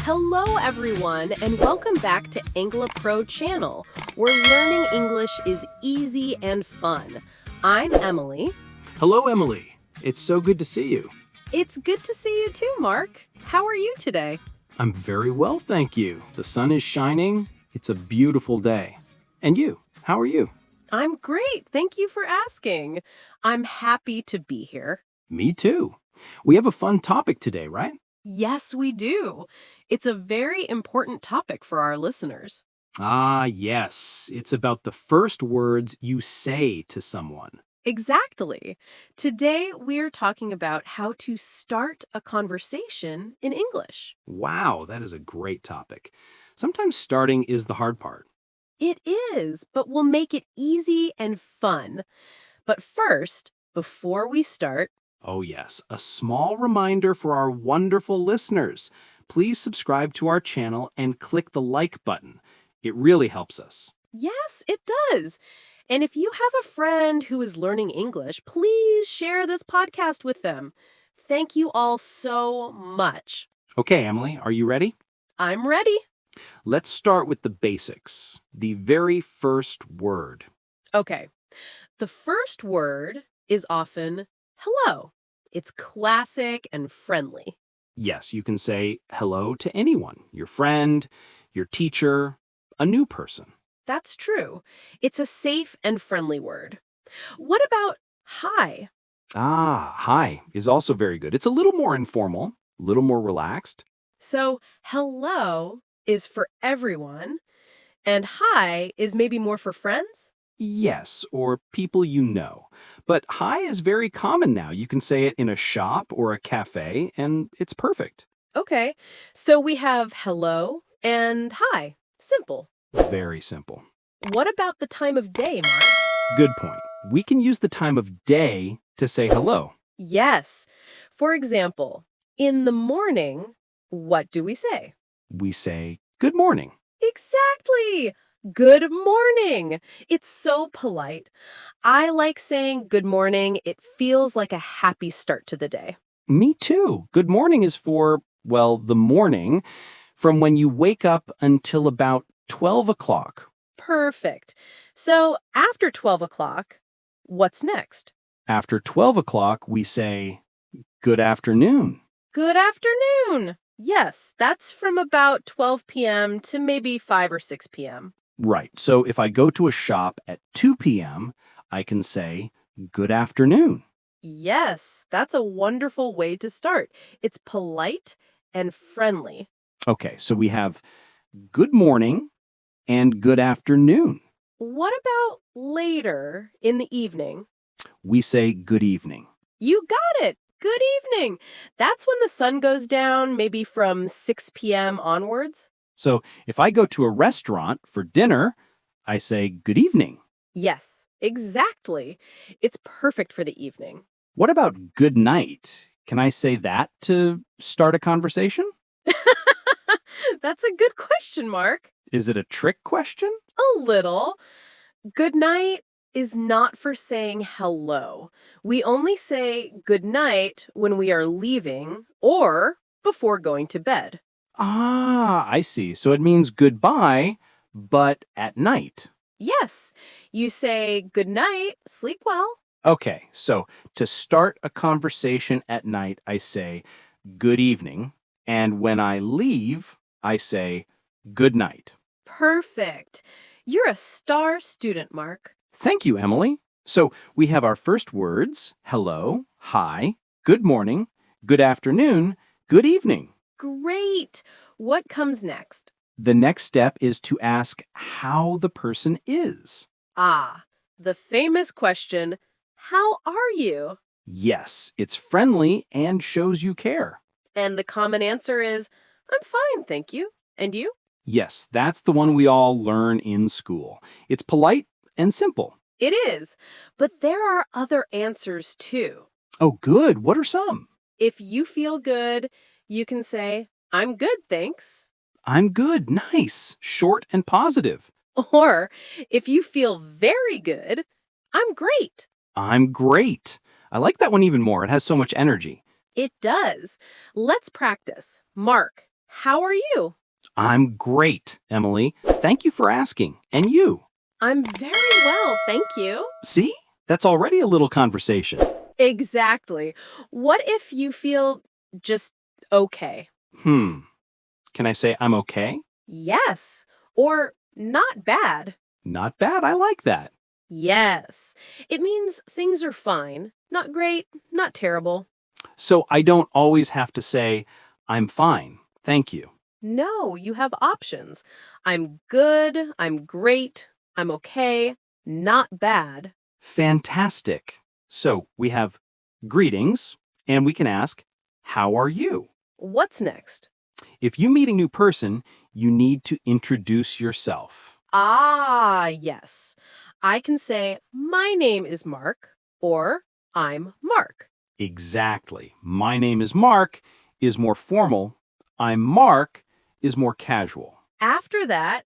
Hello, everyone, and welcome back to Englipro Channel, where learning English is easy and fun. I'm Emily. Hello, Emily. It's so good to see you. It's good to see you too, Mark. How are you today? I'm very well, thank you. The sun is shining. It's a beautiful day. And you, how are you? I'm great. Thank you for asking. I'm happy to be here. Me too. We have a fun topic today, right? Yes, we do. It's a very important topic for our listeners. Ah, yes. It's about the first words you say to someone. Exactly. Today, we're talking about how to start a conversation in English. Wow, that is a great topic. Sometimes starting is the hard part. It is, but we'll make it easy and fun. But first, before we start, Oh, yes. A small reminder for our wonderful listeners. Please subscribe to our channel and click the like button. It really helps us. yes, it does. And if you have a friend who is learning English, please share this podcast with them. Thank you all so much. Okay, Emily, are you ready? I'm ready. Let's start with the basics. The very first word. Okay. The first word is often hello. It's classic and friendly. Yes, you can say hello to anyone, your friend, your teacher, a new person. That's true. It's a safe and friendly word. What about hi? Ah, hi is also very good. It's a little more informal, a little more relaxed. So hello is for everyone, and hi is maybe more for friends? Yes, or people you know. But hi is very common now. You can say it in a shop or a cafe, and it's perfect. Okay, so we have hello and hi. Simple. Very simple. What about the time of day, Mark? Good point. We can use the time of day to say hello. Yes. For example, in the morning, what do we say? We say good morning. Exactly. Good morning. It's so polite. I like saying good morning. It feels like a happy start to the day. Me too. Good morning is for, well, the morning from when you wake up until about 12 o'clock. Perfect. So after 12 o'clock, what's next? After 12 o'clock, we say good afternoon. Good afternoon. Yes, that's from about 12 p.m. to maybe 5 or 6 p.m. Right. So if I go to a shop at 2 p.m., I can say good afternoon. Yes, that's a wonderful way to start. It's polite and friendly. Okay, so we have good morning and good afternoon. What about later in the evening? We say good evening. You got it. Good evening. That's when the sun goes down, maybe from 6 p.m. onwards. So if I go to a restaurant for dinner, I say good evening. Yes, exactly. It's perfect for the evening. What about good night? Can I say that to start a conversation? That's a good question, Mark. Is it a trick question? A little. Good night is not for saying hello. We only say good night when we are leaving or before going to bed. Ah, I see. So it means goodbye, but at night. Yes, you say good night, sleep well. Okay, so to start a conversation at night, I say good evening. And when I leave, I say good night. Perfect. You're a star student, Mark. Thank you, Emily. So we have our first words, hello, hi, good morning, good afternoon, good evening. Great. What comes next? The next step is to ask how the person is. Ah, the famous question, how are you? Yes, it's friendly and shows you care. And the common answer is, I'm fine, thank you. And you? Yes, that's the one we all learn in school. It's polite and simple. It is. But there are other answers too. Oh, good. What are some? If you feel good, you can say, I'm good, thanks. I'm good. Nice. Short and positive. Or if you feel very good, I'm great. I'm great. I like that one even more. It has so much energy. It does. Let's practice. Mark, How are you? I'm great, Emily. Thank you for asking. And you? I'm very well, thank you. See? That's already a little conversation. Exactly. What if you feel just okay? Hmm. Can I say I'm okay? Yes. Or not bad. Not bad. I like that. Yes. It means things are fine. Not great, not terrible. So I don't always have to say, I'm fine. Thank you. No, you have options. I'm good, I'm great, I'm okay, not bad. Fantastic. So we have greetings, and we can ask, how are you? What's next? If you meet a new person, you need to introduce yourself. Ah, yes. I can say, my name is Mark, or I'm Mark. Exactly. My name is Mark is more formal. I'm Mark is more casual. After that,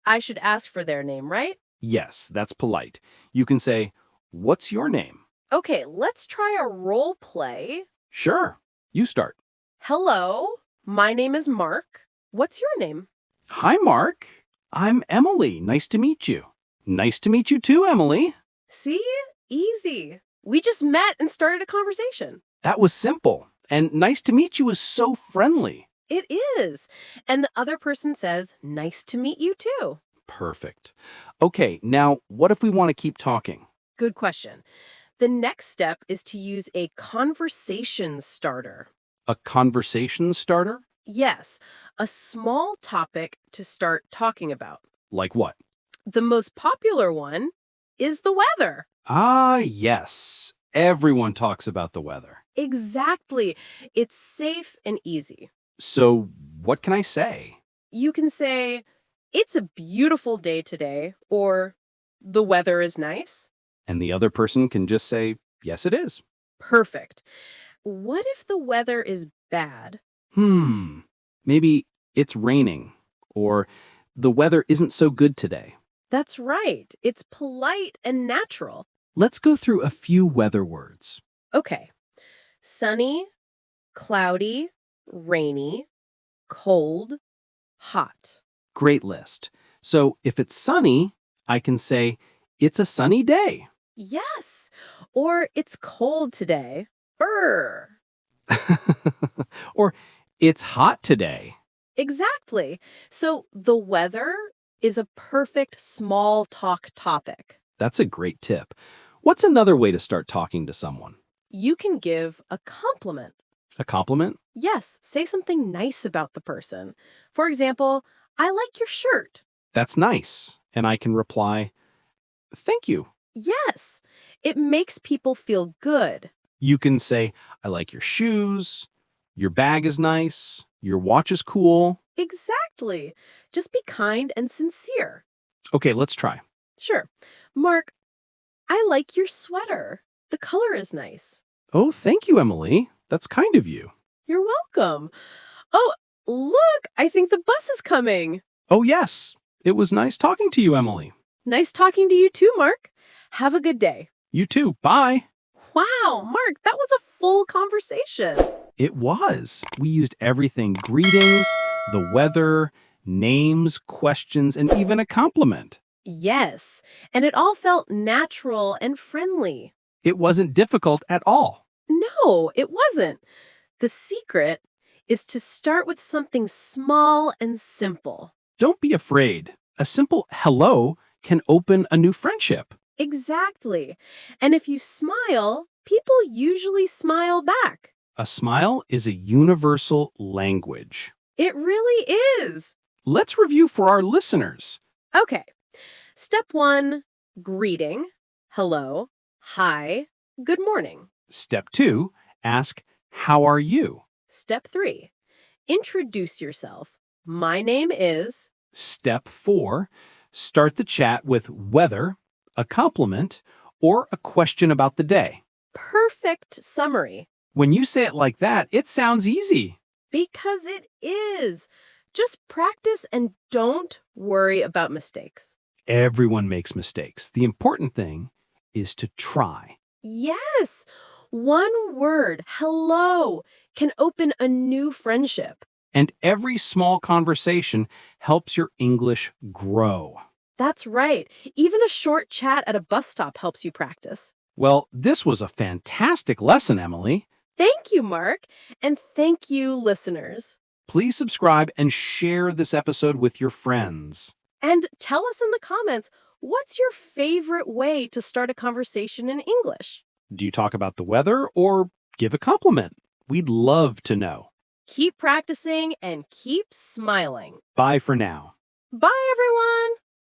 I should ask for their name, right? Yes, that's polite. You can say, what's your name? Okay, let's try a role play. Sure. You start. Hello, my name is Mark. What's your name? Hi, Mark. I'm Emily. Nice to meet you. Nice to meet you too, Emily. See? Easy. We just met and started a conversation. That was simple. And nice to meet you is so friendly. It is. And the other person says, nice to meet you too. Perfect. Okay, now what if we want to keep talking? Good question. The next step is to use a conversation starter. A conversation starter? Yes, a small topic to start talking about. Like what? The most popular one is the weather. Ah, yes. Everyone talks about the weather. Exactly. It's safe and easy. So, what can I say? You can say, it's a beautiful day today, or the weather is nice. And the other person can just say, yes, it is. Perfect. What if the weather is bad? Maybe it's raining, or the weather isn't so good today. That's right. It's polite and natural. Let's go through a few weather words. Okay. Sunny, cloudy, rainy, cold, hot. Great list. So, if it's sunny, I can say, it's a sunny day. Yes. Or it's cold today. Brr. Or, it's hot today. Exactly. So the weather is a perfect small talk topic. That's a great tip. What's another way to start talking to someone? You can give a compliment. A compliment? Yes, say something nice about the person. For example, I like your shirt. That's nice. And I can reply, thank you. Yes, it makes people feel good. You can say, I like your shoes. Your bag is nice. Your watch is cool. Exactly. Just be kind and sincere. Okay, let's try. Sure. Mark, I like your sweater. The color is nice. Oh, thank you, Emily. That's kind of you. You're welcome. Oh, look, I think the bus is coming. Oh, yes. It was nice talking to you, Emily. Nice talking to you too, Mark. Have a good day. You too. Bye. Wow, Mark, that was a full conversation. It was. We used everything greetings, the weather, names, questions, and even a compliment. Yes, and it all felt natural and friendly. It wasn't difficult at all. No, it wasn't. The secret is to start with something small and simple. Don't be afraid. A simple hello can open a new friendship. Exactly. And if you smile, people usually smile back. A smile is a universal language. It really is. Let's review for our listeners. Okay. Step 1, greeting. Hello, hi, good morning. Step 2, ask, how are you? Step 3, introduce yourself. My name is... Step 4, start the chat with whether, a compliment, or a question about the day. Perfect summary. When you say it like that, it sounds easy. Because it is. Just practice and don't worry about mistakes. Everyone makes mistakes. The important thing is to try. Yes, one word, hello, can open a new friendship. And every small conversation helps your English grow. That's right. Even a short chat at a bus stop helps you practice. Well, this was a fantastic lesson, Emily. Thank you, Mark. And thank you, listeners. Please subscribe and share this episode with your friends. And tell us in the comments, what's your favorite way to start a conversation in English? Do you talk about the weather or give a compliment? We'd love to know. Keep practicing and keep smiling. Bye for now. Bye, everyone.